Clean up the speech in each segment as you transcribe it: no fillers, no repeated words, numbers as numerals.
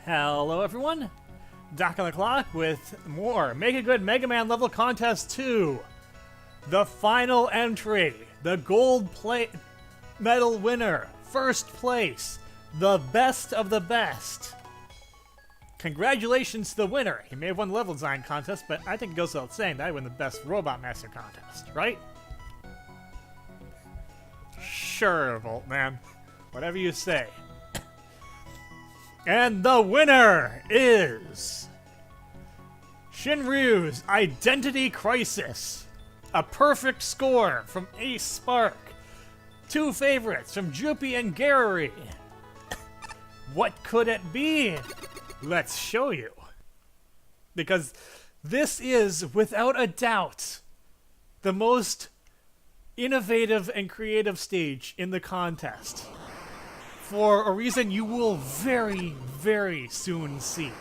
Hello everyone, Doc on the clock with more Make a Good Mega Man Level Contest 2. The final entry, the gold plate medal winner, first place, the best of the best. Congratulations to the winner. He may have won the level design contest, but I think it goes without saying that I win the best Robot Master contest, right? Sure, Voltman. Whatever you say. And the winner is Shinryu's Identity Crisis. A perfect score from Ace Spark. 2 favorites from Droopy and Gary. What could it be? Let's show you. Because this is, without a doubt, the most innovative and creative stage in the contest. For a reason you will very, very soon see.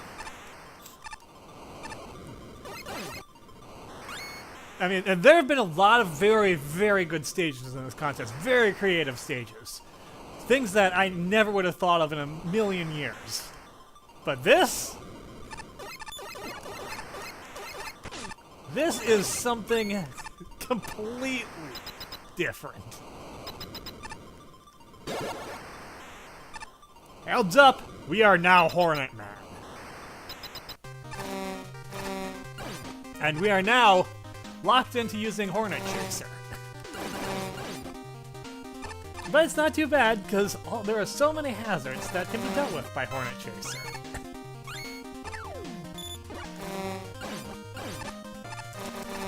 I mean, and there have been a lot of very, very good stages in this contest. Very creative stages. Things that I never would have thought of in a million years. But this is something completely different. Heads up, we are now Hornet Man. And we are now locked into using Hornet Chaser. But it's not too bad, because there are so many hazards that can be dealt with by Hornet Chaser.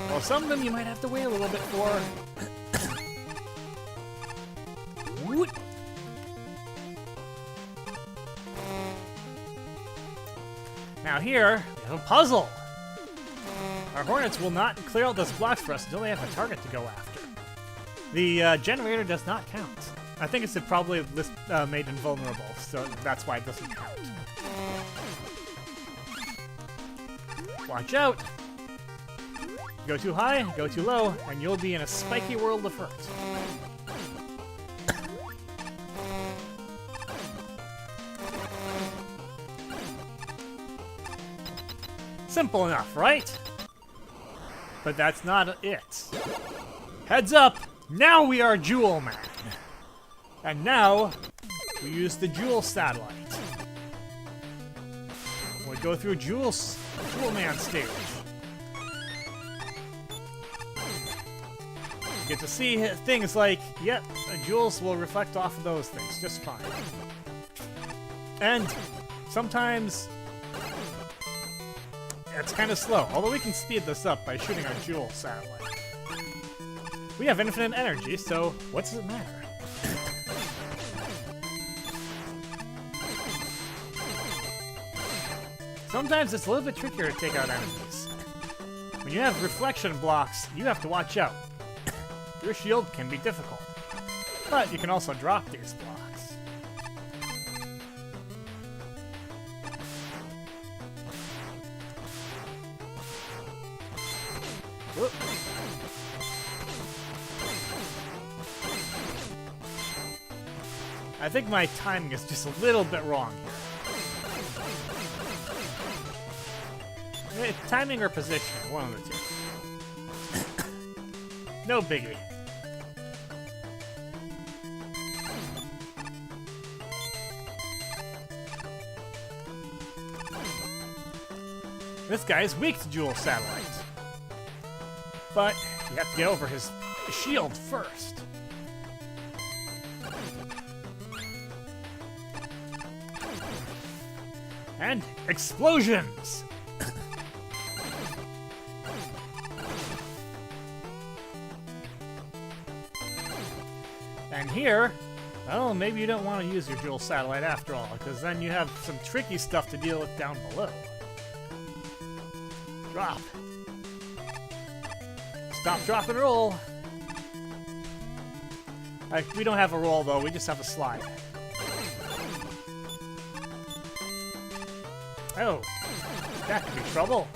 Well, some of them you might have to wait a little bit for. Now here, we have a puzzle. Our Hornets will not clear out those blocks for us until they have a target to go after. The generator does not count. I think it's probably made invulnerable, so that's why it doesn't count. Watch out! Go too high, go too low, and you'll be in a spiky world of hurt. Simple enough, right? But that's not it. Heads up! Now we are Jewel Man! And now, we use the Jewel Satellite. We go through Jewel Man stage. You get to see things like, yep, jewels will reflect off of those things just fine. And sometimes it's kind of slow, although we can speed this up by shooting our Jewel Satellite. We have infinite energy, so what does it matter? Sometimes it's a little bit trickier to take out enemies. When you have reflection blocks, you have to watch out. Your shield can be difficult, but you can also drop these blocks. Whoop. I think my timing is just a little bit wrong here. Timing or position, one of the two. No biggie. This guy is weak to Jewel Satellite. But you have to get over his shield first. And explosions! And here, well, maybe you don't want to use your Jewel Satellite after all, because then you have some tricky stuff to deal with down below. Drop. Stop, drop, and roll. We don't have a roll, though. We just have a slide. Oh, that could be trouble.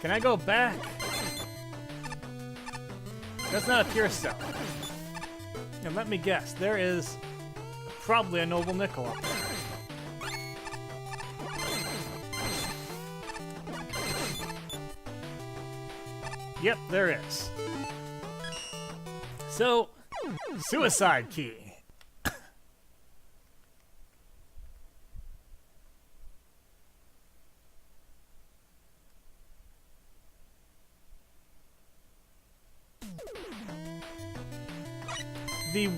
Can I go back? Does not appear so. And let me guess, there is probably a noble nickel up there. Yep, there is. So, suicide key. The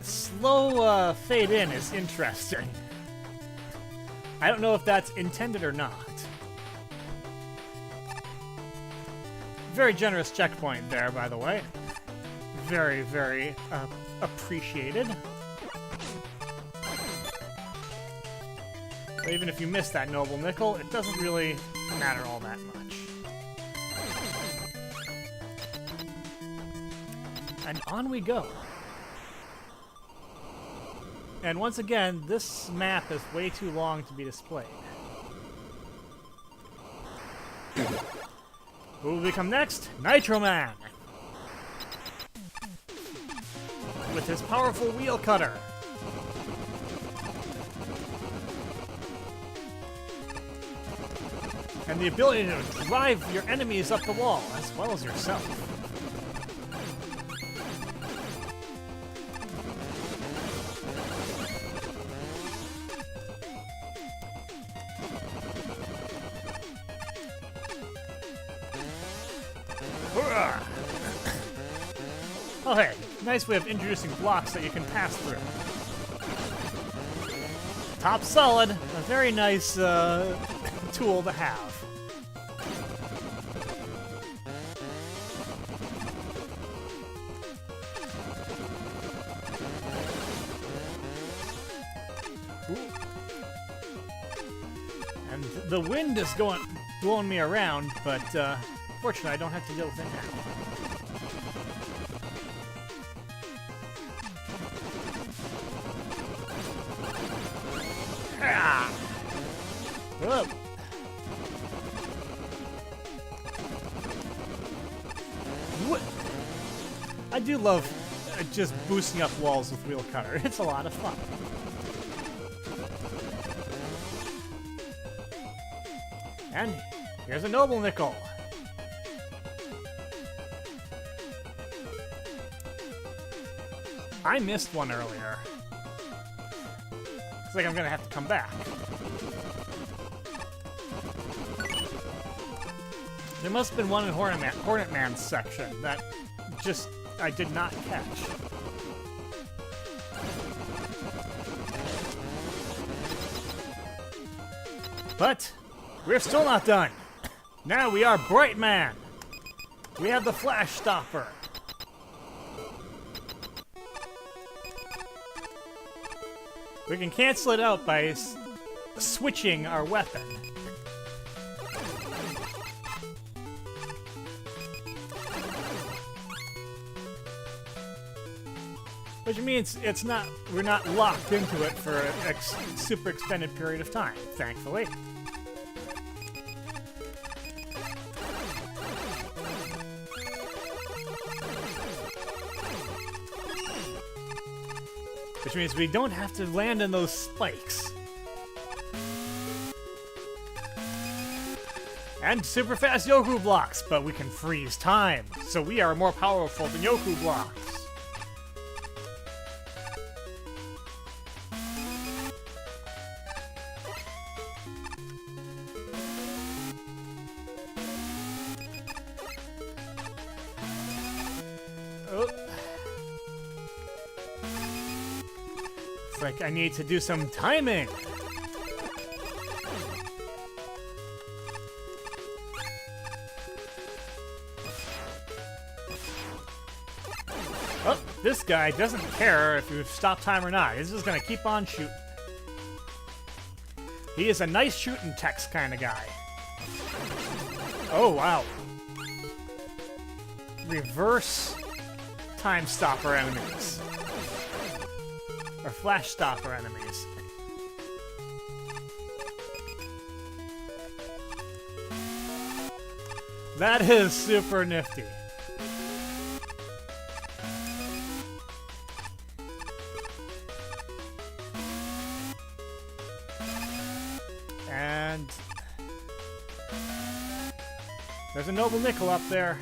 slow fade in is interesting. I don't know if that's intended or not. Very generous checkpoint there, by the way. Very, very appreciated. But even if you miss that noble nickel, it doesn't really matter all that much. And on we go. And once again, this map is way too long to be displayed. Who will become next? Nitro Man! With his powerful wheel cutter. And the ability to drive your enemies up the wall, as well as yourself. Oh hey, nice way of introducing blocks that you can pass through. Top solid, a very nice tool to have. Ooh. And the wind is blowing me around, but fortunately I don't have to deal with it now. Whoa. What? I do love just boosting up walls with wheel cutter. It's a lot of fun. And here's a noble nickel. I missed one earlier. Looks like I'm gonna have to come back. There must have been one in Hornet Man's section that just I did not catch. But we're still not done. Now we are Bright Man. We have the Flash Stopper. We can cancel it out by switching our weapon. Which means we're not locked into it for a super extended period of time, thankfully. Which means we don't have to land in those spikes. And super fast Yoku blocks, but we can freeze time, so we are more powerful than Yoku blocks. Like I need to do some timing. Oh, this guy doesn't care if you stop time or not. He's just gonna keep on shooting. He is a nice shooting text kind of guy. Oh, wow. Reverse time stopper enemies. Or flash stopper enemies. That is super nifty. There's a noble nickel up there.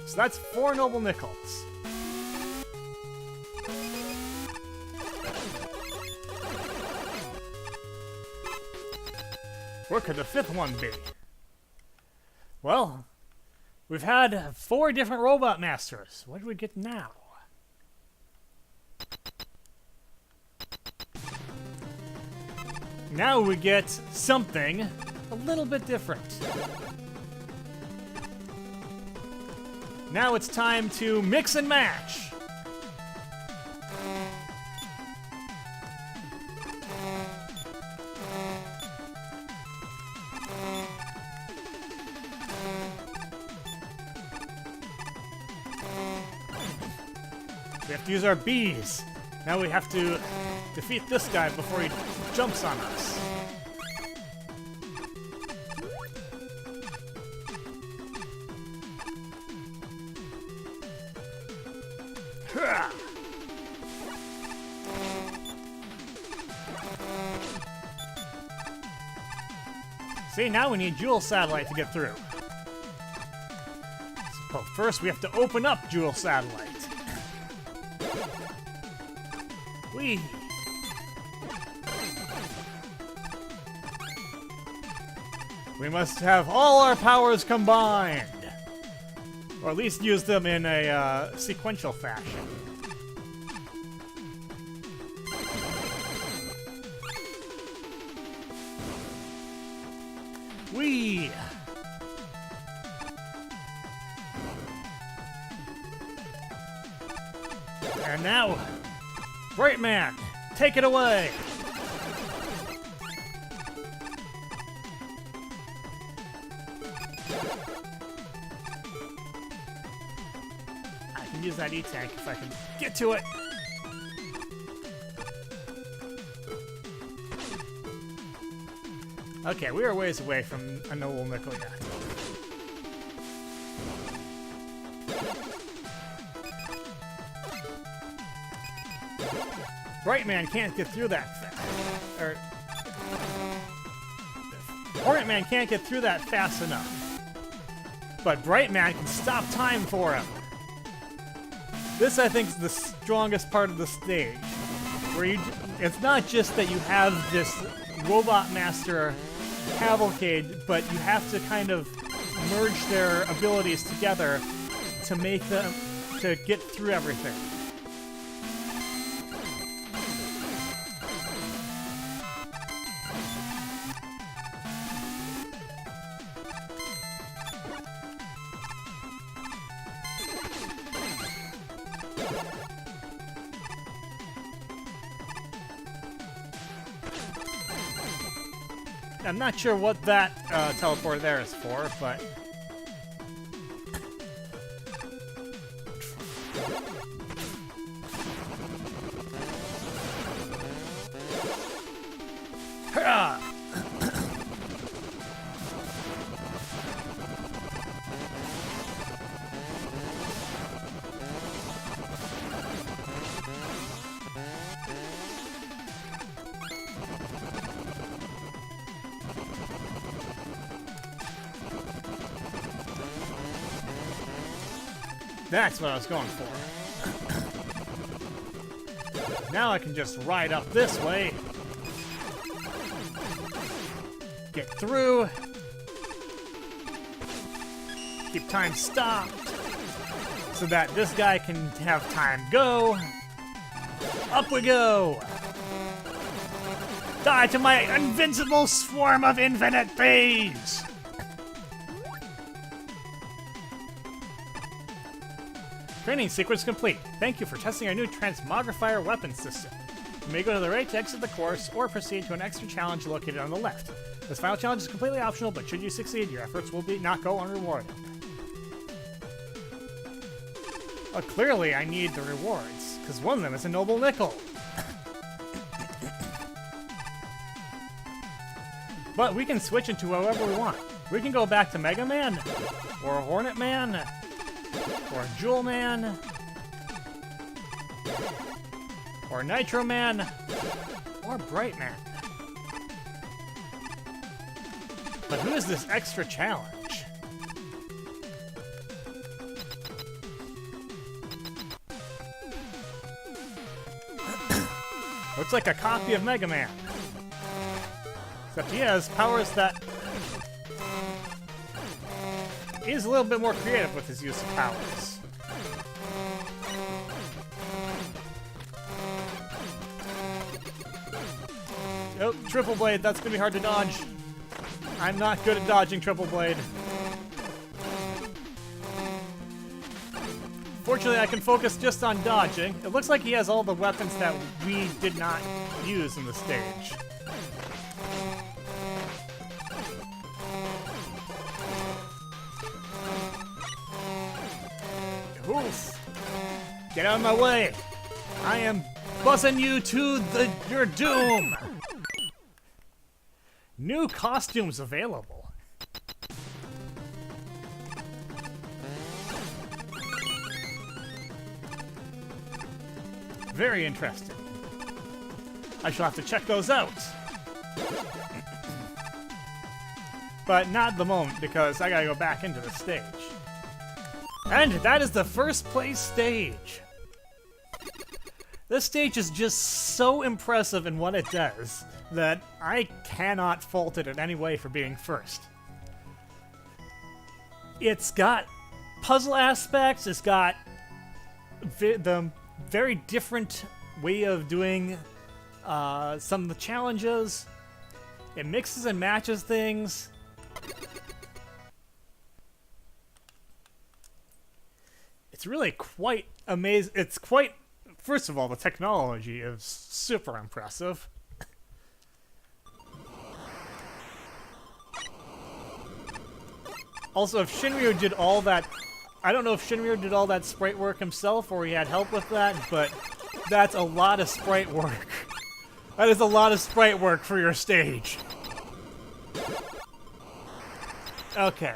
So that's 4 noble nickels. Where could the 5th one be? Well, we've had 4 different robot masters. What do we get now? Now we get something a little bit different. Now it's time to mix and match. We have to use our bees. Now we have to defeat this guy before he jumps on us. See, now we need Jewel Satellite to get through. So first we have to open up Jewel Satellite. Whee! We must have all our powers combined! Or at least use them in a sequential fashion. Whee! And now, Bright Man, take it away! I can use that E-Tank if I can get to it. Okay, we are a ways away from a noble nickel yet. Bright Man can't get through that Hornet Man can't get through that fast enough. But Bright Man can stop time for him. This, I think, is the strongest part of the stage. Where it's not just that you have this Robot Master cavalcade, but you have to kind of merge their abilities together to make them to get through everything. I'm not sure what that teleporter there is for, but... Hurrah! That's what I was going for. Now I can just ride up this way. Get through. Keep time stopped. So that this guy can have time go. Up we go. Die to my invincible swarm of infinite bees. Training sequence complete. Thank you for testing our new transmogrifier weapon system. You may go to the right to exit the course, or proceed to an extra challenge located on the left. This final challenge is completely optional, but should you succeed, your efforts will not go unrewarded. Well, clearly I need the rewards, because one of them is a noble nickel. But we can switch into whoever we want. We can go back to Mega Man, or Hornet Man, or Jewel Man. or Nitro Man, or Bright Man. But who is this extra challenge? Looks like a copy of Mega Man. Except he has powers that is a little bit more creative with his use of powers. Oh, Triple Blade, that's gonna be hard to dodge. I'm not good at dodging Triple Blade. Fortunately, I can focus just on dodging. It looks like he has all the weapons that we did not use in the stage. Oof. Get out of my way! I am buzzing you to your doom! New costumes available. Very interesting. I shall have to check those out. But not at the moment, because I gotta go back into the stage. And that is the first place stage. This stage is just so impressive in what it does that I cannot fault it in any way for being first. It's got puzzle aspects, it's got the very different way of doing some of the challenges. It mixes and matches things. It's really quite amazing. It's quite, first of all, the technology is super impressive. Also, if Shinryu did all that, I don't know if Shinryu did all that sprite work himself or he had help with that, but that's a lot of sprite work. That is a lot of sprite work for your stage. Okay.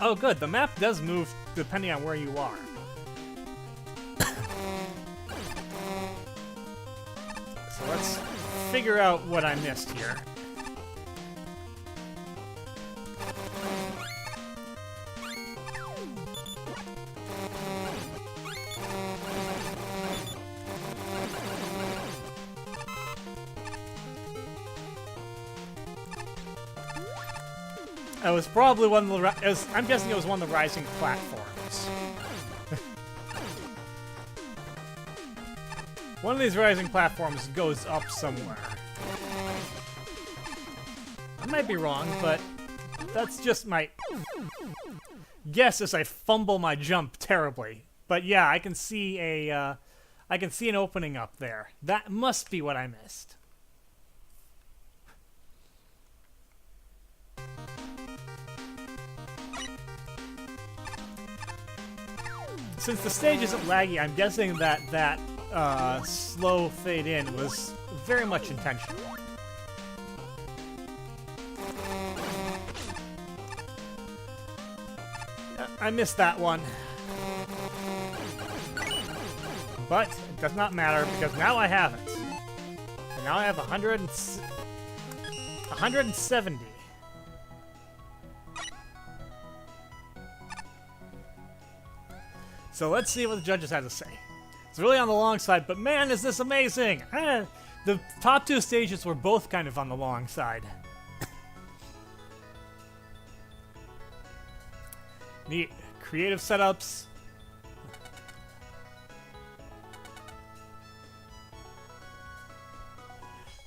Oh, good. The map does move depending on where you are. So let's figure out what I missed here. It was probably one of the. I'm guessing it was one of the rising platforms. One of these rising platforms goes up somewhere. I might be wrong, but that's just my guess as I fumble my jump terribly. But yeah, I can see a. I can see an opening up there. That must be what I missed. Since the stage isn't laggy, I'm guessing that slow fade in was very much intentional. I missed that one. But it does not matter because now I have it. And now I have 170. So let's see what the judges have to say. It's really on the long side, but man, is this amazing! The top two stages were both kind of on the long side. Neat. Creative setups.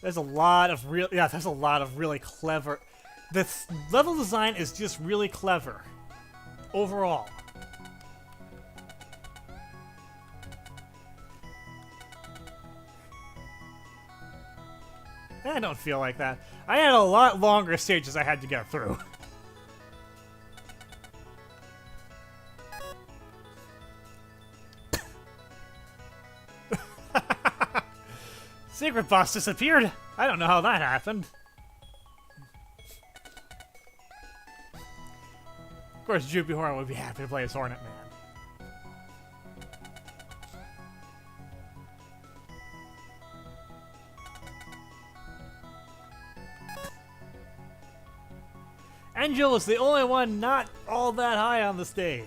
There's a lot of there's a lot of really clever. The level design is just really clever. Overall. I don't feel like that. I had a lot longer stages I had to get through. Secret boss disappeared. I don't know how that happened. Of course, Jupi Horn would be happy to play as Hornet Man. Angel was the only one not all that high on the stage.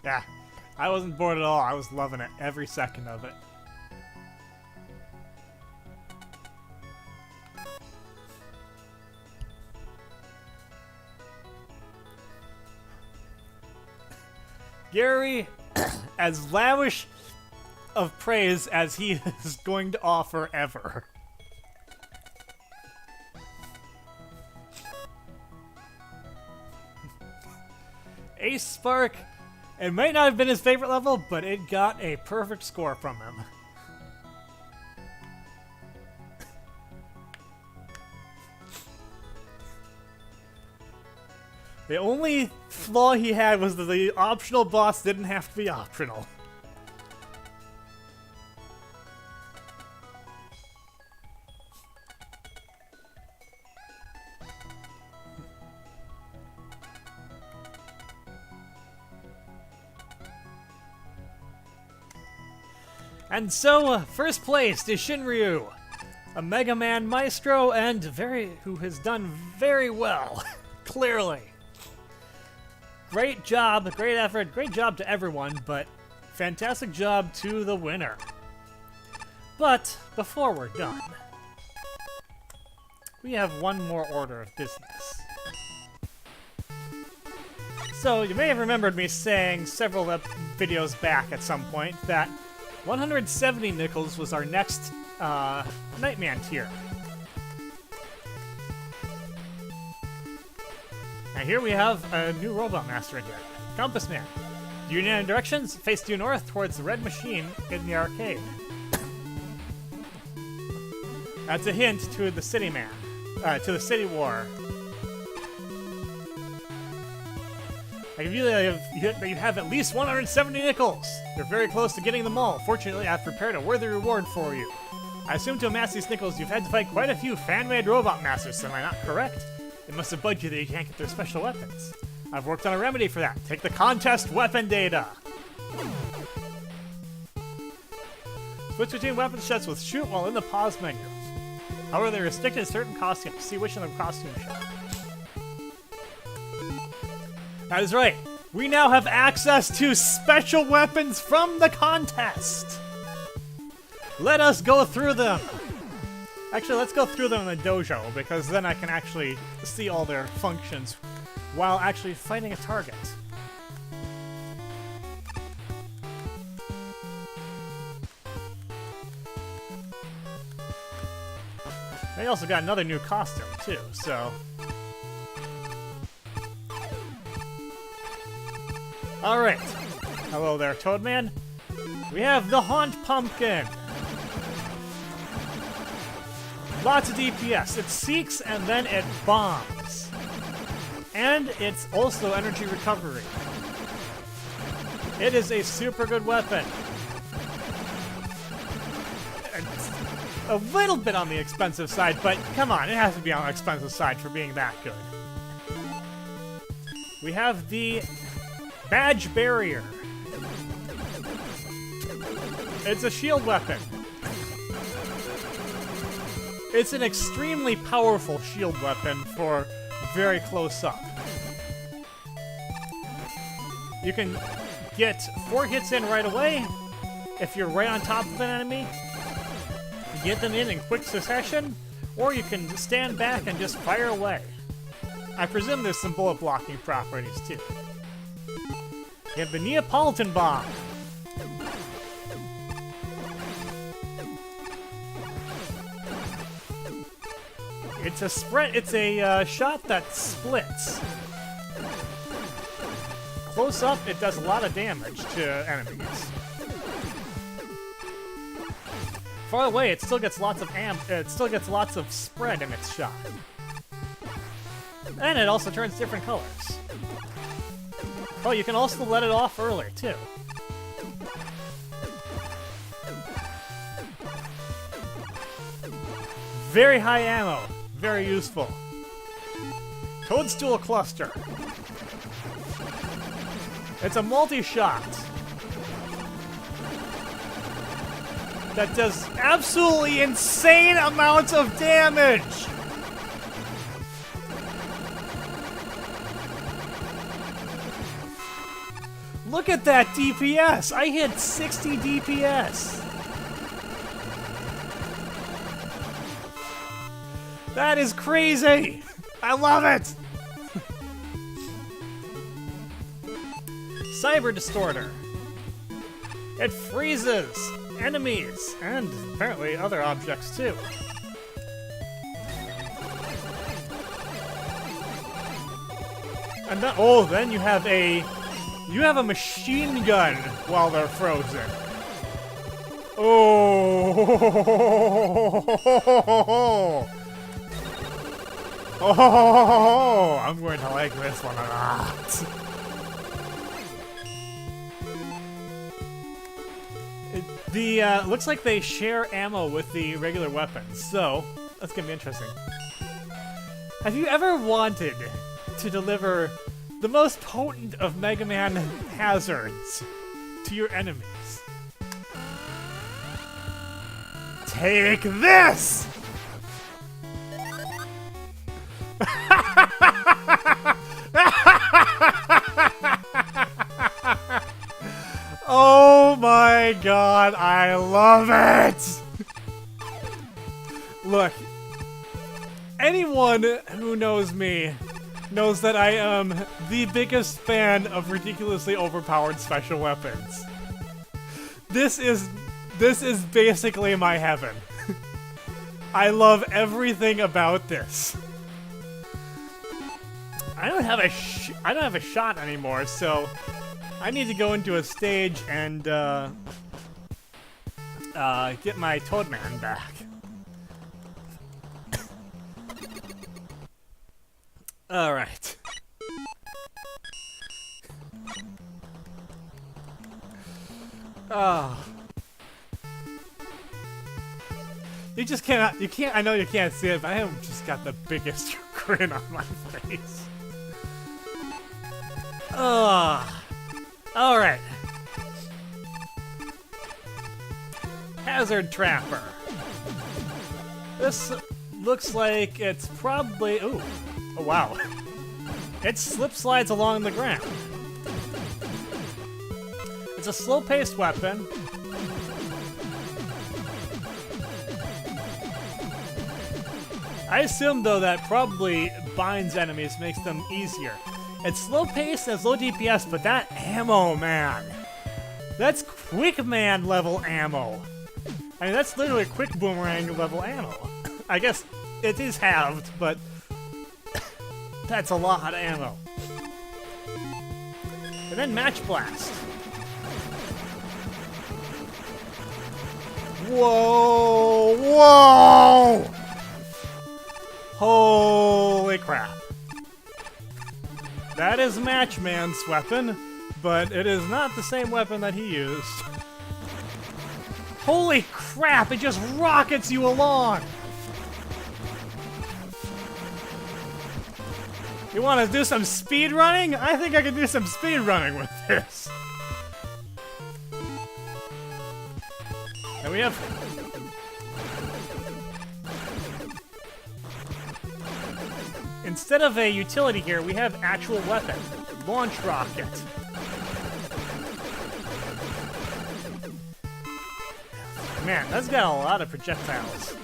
Yeah, I wasn't bored at all. I was loving it, every second of it. Gary, as lavish of praise as he is going to offer ever. Ace Spark, it might not have been his favorite level, but it got a perfect score from him. The only flaw he had was that the optional boss didn't have to be optional. And so, first place is Shinryu, a Mega Man maestro and who has done very well, clearly. Great job, great effort, great job to everyone, but fantastic job to the winner. But before we're done, we have one more order of business. So you may have remembered me saying several videos back at some point that 170 nickels was our next Nightman tier. Now here we have a new Robot Master again. Compass Man. Union directions, face due north towards the red machine in the arcade. That's a hint to the City Man. To the City War. I can feel that you have at least 170 nickels. You're very close to getting them all. Fortunately, I've prepared a worthy reward for you. I assume to amass these nickels, you've had to fight quite a few fan-made Robot Masters, am I not correct? It must have bugged you that you can't get their special weapons. I've worked on a remedy for that. Take the contest weapon data. Switch between weapon sets with shoot while in the pause menu. However, they're restricted to certain costumes. See which in the costume shop. That is right. We now have access to special weapons from the contest. Let us go through them. Actually, let's go through them in the dojo, because then I can actually see all their functions while actually fighting a target. They also got another new costume, too, so... Alright. Hello there, Toadman. We have the Haunt Pumpkin. Lots of DPS. It seeks and then it bombs. And it's also energy recovery. It is a super good weapon. It's a little bit on the expensive side, but come on, it has to be on the expensive side for being that good. We have the Badge Barrier. It's a shield weapon. It's an extremely powerful shield weapon for very close up. You can get 4 hits in right away if you're right on top of an enemy. You get them in quick succession, or you can stand back and just fire away. I presume there's some bullet blocking properties too. You have the Neapolitan Bomb. It's a spread. It's a shot that splits. Close up, it does a lot of damage to enemies. Far away, it still gets lots of it still gets lots of spread in its shot, and it also turns different colors. Oh, you can also let it off early too. Very high ammo. Very useful. Toadstool cluster. It's a multi-shot that does absolutely insane amounts of damage. Look at that DPS. I hit 60 DPS. That is crazy. I love it. Cyber Distorter. It freezes enemies and apparently other objects too. And then, oh, then you have a machine gun while they're frozen. Oh. Oh, I'm going to like this one a lot. Looks like they share ammo with the regular weapons, so that's gonna be interesting. Have you ever wanted to deliver the most potent of Mega Man hazards to your enemies? Take this! Oh my god, I love it! Look, anyone who knows me knows that I am the biggest fan of ridiculously overpowered special weapons. This is basically my heaven. I love everything about this. I don't have a shot anymore, so I need to go into a stage and get my Toadman back. All right. Oh. You just cannot. You can't. I know you can't see it, but I have just got the biggest grin on my face. Ugh. Alright. Hazard Trapper. This looks like it's probably... Ooh. Oh, wow. It slip slides along the ground. It's a slow-paced weapon. I assume, though, that probably binds enemies, makes them easier. It's slow-paced and it's low DPS, but that ammo, man. That's Quick Man level ammo. I mean, that's literally Quick Boomerang level ammo. I guess it is halved, but that's a lot of ammo. And then Match Blast. Whoa! Whoa! Holy crap. That is Matchman's weapon, but it is not the same weapon that he used. Holy crap, it just rockets you along! You want to do some speed running? I think I can do some speed running with this. And we have... Instead of a utility here, we have actual weapon. Launch rocket. Man, that's got a lot of projectiles.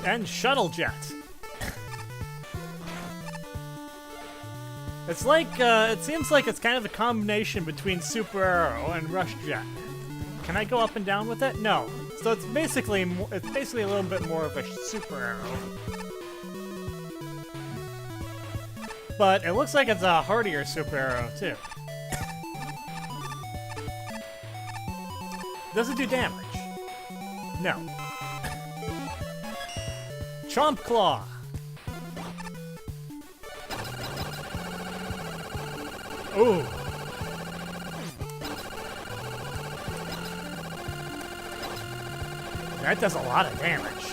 And shuttle jet. It's like, it seems like it's kind of a combination between Super Arrow and Rush Jet. Can I go up and down with it? No. So it's basically a little bit more of a Super Arrow. But it looks like it's a hardier Super Arrow, too. Does it do damage? No. Chomp Claw. Ooh. That does a lot of damage.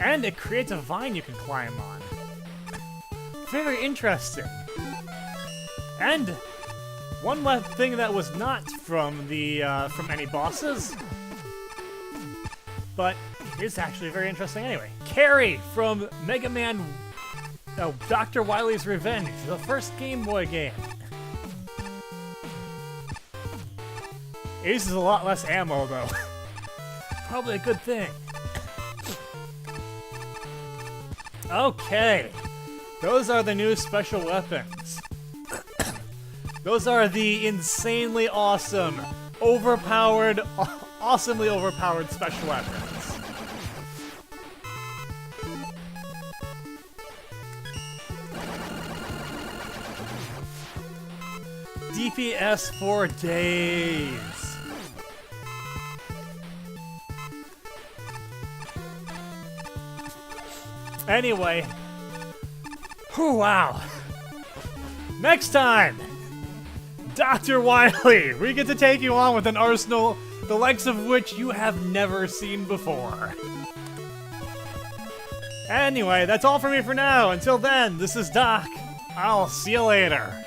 And it creates a vine you can climb on. Very interesting. And one last thing that was not from the from any bosses, but is actually very interesting anyway. Carrie from Mega Man, Dr. Wily's Revenge, the first Game Boy game. It uses a lot less ammo though. Probably a good thing. Okay, those are the new special weapons. Those are the insanely awesome, overpowered, awesomely overpowered special weapons. DPS for days. Anyway, wow. Next time, Dr. Wily, we get to take you on with an arsenal the likes of which you have never seen before. Anyway, that's all for me for now. Until then, this is Doc. I'll see you later.